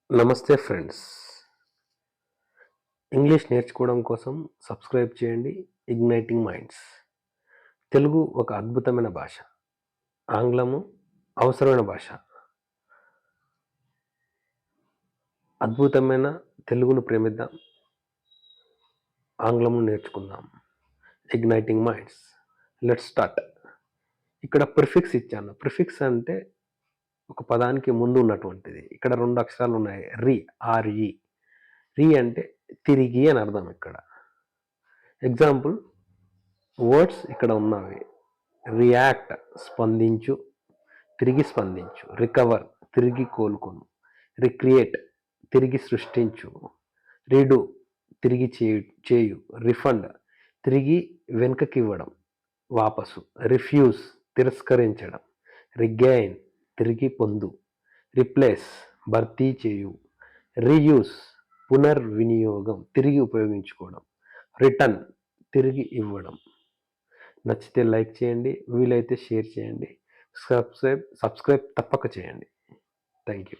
నమస్తే friends. English నేర్చుకోవడం కోసం సబ్స్క్రైబ్ చేయండి ఇగ్నైటింగ్ మైండ్స్. తెలుగు ఒక అద్భుతమైన భాష. ఆంగ్లము అవసరమైన భాష. అద్భుతమైన తెలుగును ప్రేమిద్దాం. ఆంగ్లము నేర్చుకుందాం. Igniting minds. Let's start. ఇక్కడ ప్రిఫిక్స్ ఇచ్చాను. ప్రిఫిక్స్ అంటే ఒక పదానికి ముందు ఉన్నటువంటిది. ఇక్కడ 2 అక్షరాలు ఉన్నాయి. ఆర్ఈ. రీ అంటే తిరిగి అని అర్థం. ఇక్కడ ఎగ్జాంపుల్ వర్డ్స్ ఇక్కడ ఉన్నవి. రియాక్ట్ స్పందించు, తిరిగి స్పందించు. రికవర్ తిరిగి కోలుకొను. రిక్రియేట్ తిరిగి సృష్టించు. రీడు తిరిగి చేయు. రిఫండ్ తిరిగి వెనుకకి ఇవ్వడం, వాపసు. రిఫ్యూజ్ తిరస్కరించడం. రిగైన్ తిరిగి పొందు. రిప్లేస్ భర్తీ చేయు. రీయూస్ పునర్వినియోగం తిరిగి ఉపయోగించుకోవడం. రిటర్న్ తిరిగి ఇవ్వడం. నచ్చితే లైక్ చేయండి, వీలైతే షేర్ చేయండి, సబ్స్క్రైబ్ తప్పక చేయండి. Thank you.